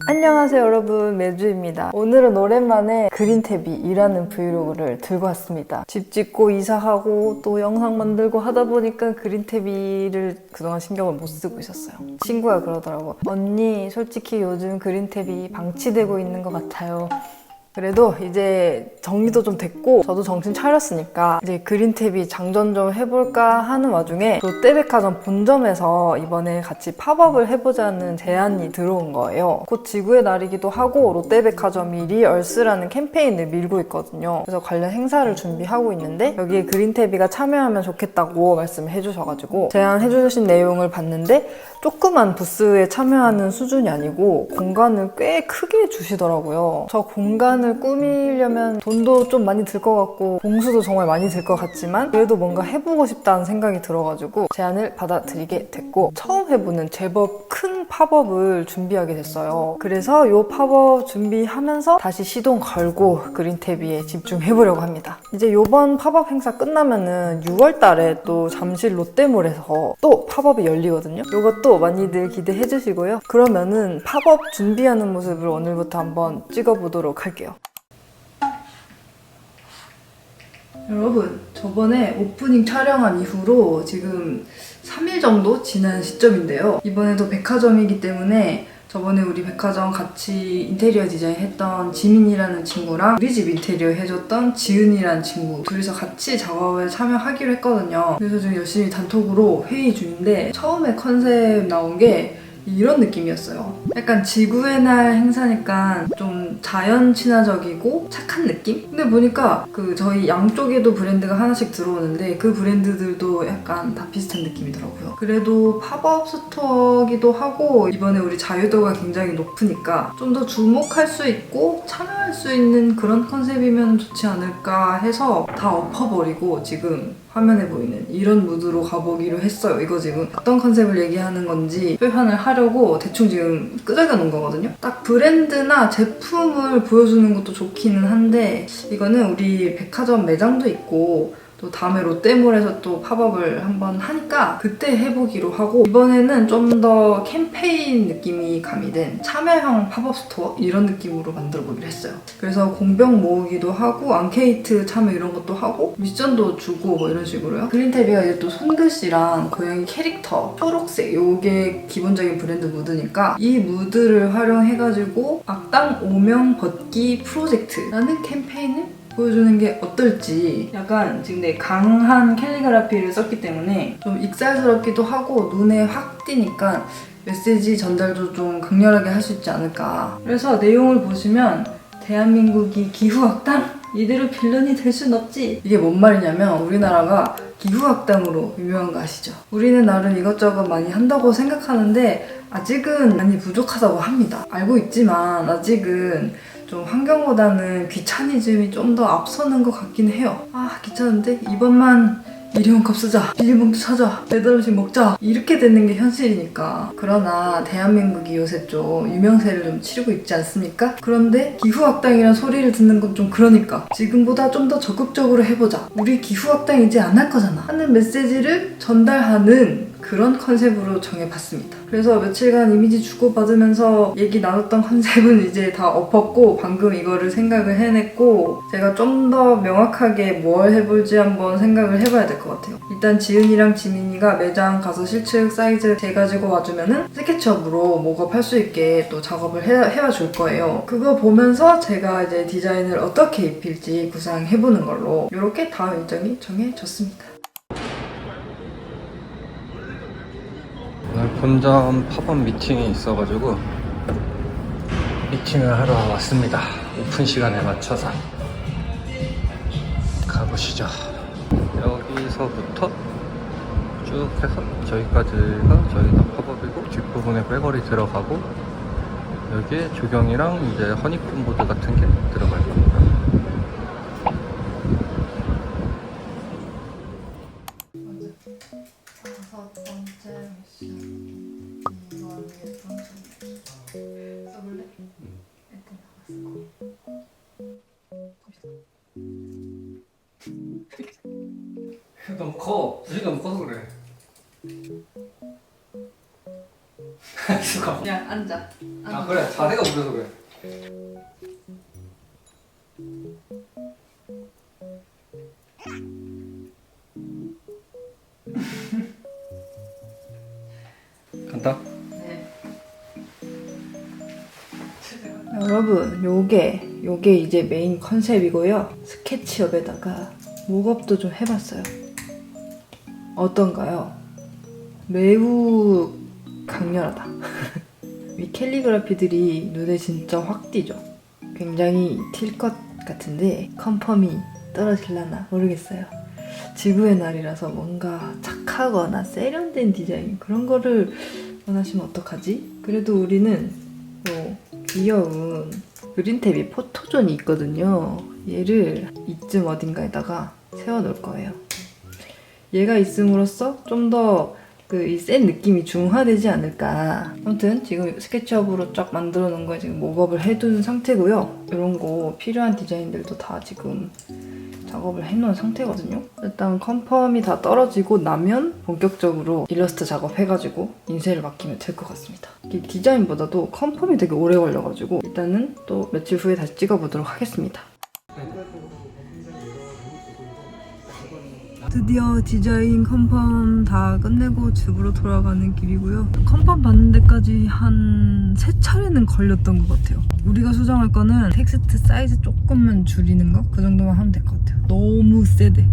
안녕하세요 여러분, 매주입니다. 오늘은 오랜만에 그린탭이 일하는 브이로그를 들고 왔습니다. 집 짓고 이사하고 또 영상 만들고 하다 보니까 그린탭이를 그동안 신경을 못 쓰고 있었어요. 친구가 그러더라고. 언니 솔직히 요즘 그린탭이 방치되고 있는 것 같아요. 그래도 이제 정리도 좀 됐고 저도 정신 차렸으니까 이제 그린탭이 장전 좀 해볼까 하는 와중에 롯데백화점 본점에서 이번에 같이 팝업을 해보자는 제안이 들어온 거예요. 곧 지구의 날이기도 하고 롯데백화점이 리얼스라는 캠페인을 밀고 있거든요. 그래서 관련 행사를 준비하고 있는데 여기에 그린탭이가 참여하면 좋겠다고 말씀을 해주셔가지고 제안해주신 내용을 봤는데 조그만 부스에 참여하는 수준이 아니고 공간을 꽤 크게 주시더라고요. 저 공간을 꾸미려면 돈도 좀 많이 들 것 같고 공수도 정말 많이 들 것 같지만 그래도 뭔가 해보고 싶다는 생각이 들어가지고 제안을 받아들이게 됐고, 처음 해보는 제법 큰 팝업을 준비하게 됐어요. 그래서 이 팝업 준비하면서 다시 시동 걸고 그린탭이에 집중해보려고 합니다. 이제 이번 팝업 행사 끝나면은 6월 달에 또 잠실 롯데몰에서 또 팝업이 열리거든요. 이것도 많이들 기대해 주시고요. 그러면은 팝업 준비하는 모습을 오늘부터 한번 찍어보도록 할게요. 여러분, 저번에 오프닝 촬영한 이후로 지금 3일 정도 지난 시점인데요. 이번에도 백화점이기 때문에 저번에 우리 백화점 같이 인테리어 디자인 했던 지민이라는 친구랑 우리 집 인테리어 해줬던 지은이라는 친구 둘이서 같이 작업에 참여하기로 했거든요. 그래서 지금 열심히 단톡으로 회의 중인데 처음에 컨셉 나온 게 이런 느낌이었어요. 약간 지구의 날 행사니까 좀 자연 친화적이고 착한 느낌? 근데 보니까 그 저희 양쪽에도 브랜드가 하나씩 들어오는데 그 브랜드들도 약간 다 비슷한 느낌이더라고요. 그래도 팝업 스토어기도 하고 이번에 우리 자유도가 굉장히 높으니까 좀 더 주목할 수 있고 참여할 수 있는 그런 컨셉이면 좋지 않을까 해서 다 엎어버리고 지금 화면에 보이는 이런 무드로 가보기로 했어요. 이거 지금 어떤 컨셉을 얘기하는 건지 표현을 하려고 대충 지금 끄적여 놓은 거거든요. 딱 브랜드나 제품을 보여주는 것도 좋기는 한데 이거는 우리 백화점 매장도 있고 또 다음에 롯데몰에서 또 팝업을 한번 하니까 그때 해보기로 하고, 이번에는 좀 더 캠페인 느낌이 가미된 참여형 팝업 스토어 이런 느낌으로 만들어보기로 했어요. 그래서 공병 모으기도 하고 앙케이트 참여 이런 것도 하고 미션도 주고 뭐 이런 식으로요. 그린탭이가 이제 또 손글씨랑 고양이 캐릭터 초록색 요게 기본적인 브랜드 무드니까 이 무드를 활용해가지고 악당 오명 벗기 프로젝트라는 캠페인을 보여주는 게 어떨지. 약간 지금 내 강한 캘리그라피를 썼기 때문에 좀 익살스럽기도 하고 눈에 확 띄니까 메시지 전달도 좀 강렬하게 할 수 있지 않을까. 그래서 내용을 보시면 대한민국이 기후악당? 이대로 빌런이 될 순 없지. 이게 뭔 말이냐면 우리나라가 기후악당으로 유명한 거 아시죠? 우리는 나름 이것저것 많이 한다고 생각하는데 아직은 많이 부족하다고 합니다. 알고 있지만 아직은 좀 환경보다는 귀차니즘이 좀 더 앞서는 것 같긴 해요. 아, 귀찮은데? 이번만 일회용 컵 쓰자, 비닐봉투 사자, 배달 음식 먹자 이렇게 되는 게 현실이니까. 그러나 대한민국이 요새 좀 유명세를 좀 치르고 있지 않습니까? 그런데 기후악당이란 소리를 듣는 건 좀 그러니까 지금보다 좀 더 적극적으로 해보자, 우리 기후악당 이제 안 할 거잖아 하는 메시지를 전달하는 그런 컨셉으로 정해봤습니다. 그래서 며칠간 이미지 주고받으면서 얘기 나눴던 컨셉은 이제 다 엎었고 방금 이거를 생각을 해냈고, 제가 좀 더 명확하게 뭘 해볼지 한번 생각을 해봐야 될 것 같아요. 일단 지은이랑 지민이가 매장 가서 실측 사이즈 재가지고 와주면은 스케치업으로 목업할 수 있게 또 작업을 해와 줄 거예요. 그거 보면서 제가 이제 디자인을 어떻게 입힐지 구상해보는 걸로 이렇게 다음 일정이 정해졌습니다. 오늘 본점 팝업 미팅이 있어가지고 미팅을 하러 왔습니다. 오픈 시간에 맞춰서 가보시죠. 여기서부터 쭉 해서 저기까지가 저희가 팝업이고 뒷부분에 빼거리 들어가고 여기에 조경이랑 이제 허니콤 보드 같은 게 들어갈 겁니다. 다섯 번째 미션. 이건 예쁜 소리. 써볼래? 일단 나갔어. 너무 커. 눈이 너무 커서 그래. 수가. 그냥 앉아. 아 그래 자세가 무려서 그래. 간다. 네. 여러분, 요게 이제 메인 컨셉이고요. 스케치업에다가 목업도 좀 해봤어요. 어떤가요? 매우 강렬하다. 이 캘리그라피들이 눈에 진짜 확 띄죠. 굉장히 튈 것 같은데 컨펌이 떨어질라나 모르겠어요. 지구의 날이라서 뭔가 착하거나 세련된 디자인 그런 거를 원하시면 어떡하지? 그래도 우리는 요 귀여운 그린탭이 포토존이 있거든요. 얘를 이쯤 어딘가에다가 세워놓을 거예요. 얘가 있음으로써 좀 더 이 센 느낌이 중화되지 않을까. 아무튼 지금 스케치업으로 쫙 만들어 놓은 거에 지금 목업을 해둔 상태고요. 이런 거 필요한 디자인들도 다 지금 작업을 해놓은 상태거든요. 일단 컨펌이 다 떨어지고 나면 본격적으로 일러스트 작업해가지고 인쇄를 맡기면 될 것 같습니다. 이 디자인보다도 컨펌이 되게 오래 걸려가지고 일단은 또 며칠 후에 다시 찍어보도록 하겠습니다. 드디어 디자인 컨펌 다 끝내고 집으로 돌아가는 길이고요. 컨펌 받는 데까지 한 3차례는 걸렸던 것 같아요. 우리가 수정할 거는 텍스트 사이즈 조금만 줄이는 거? 그 정도만 하면 될 것 같아요. 너무 세대.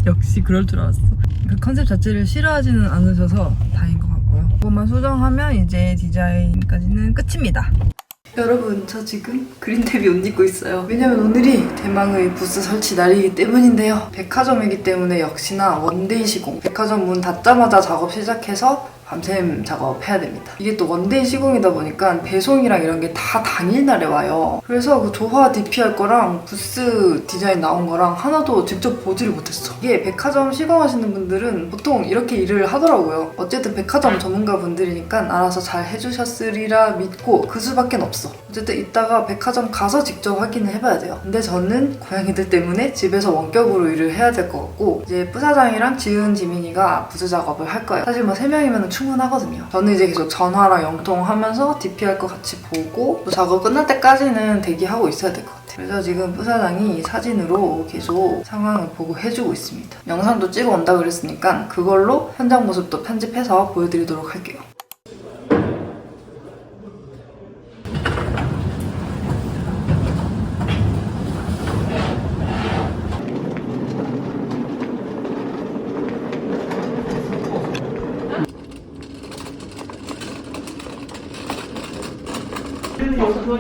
역시 그럴 줄 알았어. 그 컨셉 자체를 싫어하지는 않으셔서 다행인 것 같고요. 그것만 수정하면 이제 디자인까지는 끝입니다. 여러분, 저 지금 그린탭이 옷 입고 있어요. 왜냐면 오늘이 대망의 부스 설치 날이기 때문인데요. 백화점이기 때문에 역시나 원데이 시공. 백화점 문 닫자마자 작업 시작해서 밤샘 작업해야 됩니다. 이게 또 원데이 시공이다 보니까 배송이랑 이런 게 다 당일날에 와요. 그래서 그 조화 DP할 거랑 부스 디자인 나온 거랑 하나도 직접 보지를 못했어. 이게 백화점 시공하시는 분들은 보통 이렇게 일을 하더라고요. 어쨌든 백화점 전문가 분들이니까 알아서 잘 해주셨으리라 믿고 그 수밖에 없어. 어쨌든 이따가 백화점 가서 직접 확인을 해봐야 돼요. 근데 저는 고양이들 때문에 집에서 원격으로 일을 해야 될 것 같고 이제 부사장이랑 지은, 지민이가 부스 작업을 할 거예요. 사실 뭐 3명이면 충분하거든요. 저는 이제 계속 전화랑 영통하면서 DP할 거 같이 보고 또 작업 끝날 때까지는 대기하고 있어야 될 것 같아요. 그래서 지금 부사장이 사진으로 계속 상황을 보고 해주고 있습니다. 영상도 찍어 온다 그랬으니까 그걸로 현장 모습도 편집해서 보여드리도록 할게요.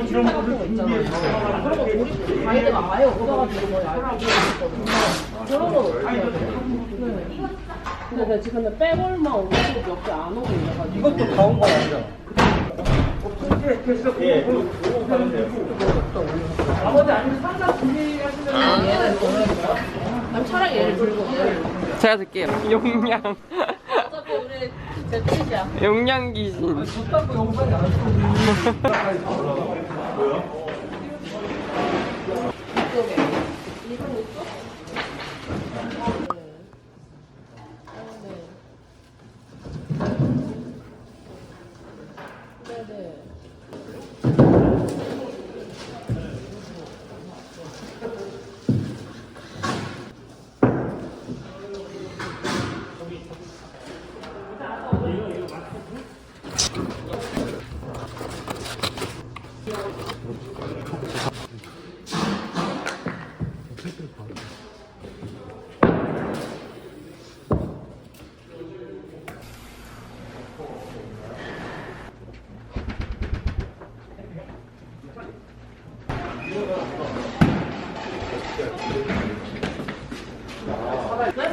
이런 거를 있잖아요. 그런 거 우리 가이드가 아예 없어가지고 뭐 알고 있거든요. 그런 건 어떻게 해야 돼요? 네. 근데 지금 백월만 오고 몇 개 안 오고 있어가지고. 이것도 다 온 거 아니야? 나머지 아니면 상담 준비하시면 얘를 보내줄까? 그럼 차라리 얘를 들고 제가 들게요. 용량. 어차피 우리 제 뜻이야. 용량 귀신. 저딴 거 영상이 안 했어. 이쪽에. 이분 이쪽?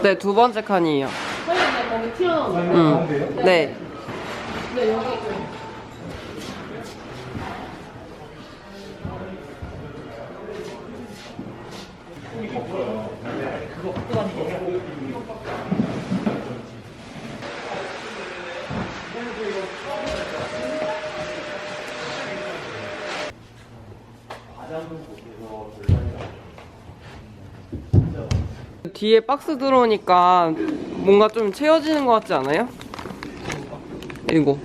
네, 2번째 칸이에요. 선생님 거기 튀어나온 거. 네. 근데 여기 뒤에 박스 들어오니까 뭔가 좀 채워지는 것 같지 않아요? 이거.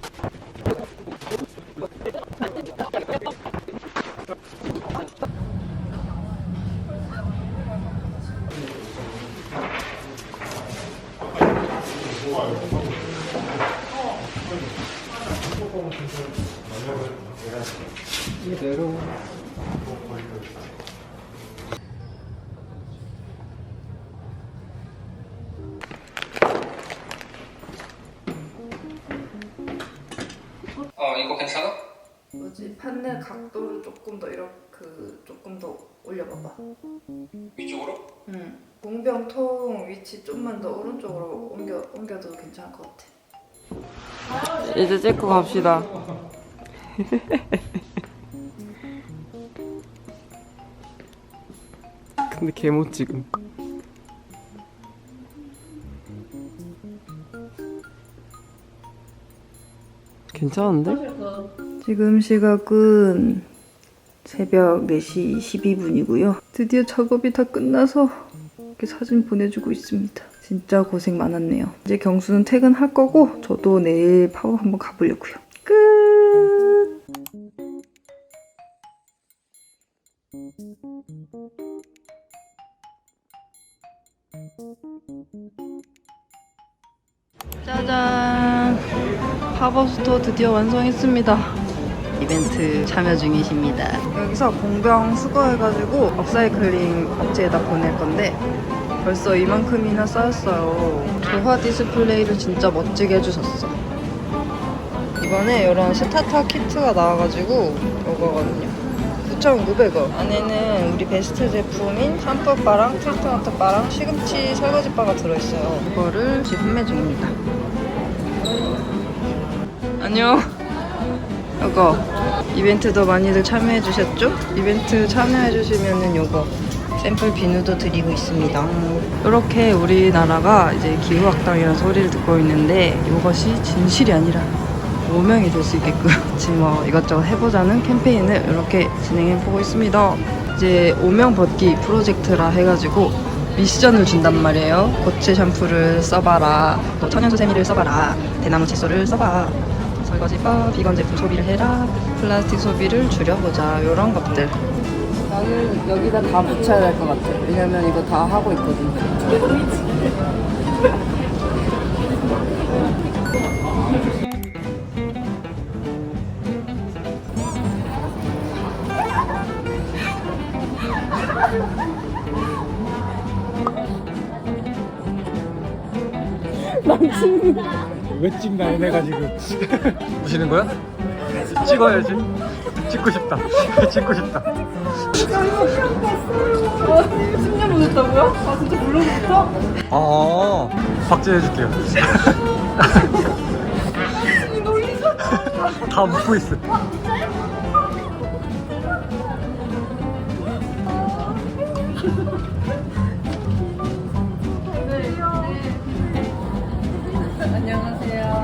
이대로. 이거 괜찮아? 뭐지? 판넬 각도를 조금 더 이렇게 조금 더 올려봐봐. 위쪽으로? 응. 공병통 위치 좀만 더 오른쪽으로 옮겨도 괜찮을 것 같아. 이제 찍고 갑시다. 근데 개못 찍음. 괜찮은데? 지금 시각은 새벽 4시 12분이고요. 드디어 작업이 다 끝나서 이렇게 사진 보내주고 있습니다. 진짜 고생 많았네요. 이제 경수는 퇴근할 거고 저도 내일 팝업 한번 가보려고요. 끝! 짜잔! 팝업 스토어 드디어 완성했습니다. 이벤트 참여 중이십니다. 여기서 공병 수거해가지고 업사이클링 업체에다 보낼 건데 벌써 이만큼이나 쌓였어요. 조화 디스플레이를 진짜 멋지게 해주셨어. 이번에 이런 스타터 키트가 나와가지고 이거거든요. 9,900원. 안에는 우리 베스트 제품인 샴푸바랑 트리트먼트바랑 시금치 설거지바가 들어있어요. 이거를 지금 판매 중입니다. 안녕. 이거 이벤트도 많이들 참여해주셨죠? 이벤트 참여해주시면은 요거 샘플 비누도 드리고 있습니다. 이렇게 우리나라가 이제 기후악당이라는 소리를 듣고 있는데 이것이 진실이 아니라 오명이 될 수 있게끔 지금 뭐 이것저것 해보자는 캠페인을 이렇게 진행해보고 있습니다. 이제 오명 벗기 프로젝트라 해가지고 미션을 준단 말이에요. 고체 샴푸를 써봐라, 또 천연수 세미를 써봐라, 대나무 칫솔을 써봐, 설거지바, 비건 제품 소비를 해라, 플라스틱 소비를 줄여보자, 이런 것들. 나는 여기다 다 붙여야 될 것 같아. 왜냐면 이거 다 하고 있거든. 왜 찍나 얘네가 지금. 보시는 거야? 찍어야지. 찍고 싶다. 찍고 싶다. 10년 보냈다고요? 아 진짜 물론부터? 아, 박제해줄게요. 다 묻고 있어. 안녕하세요.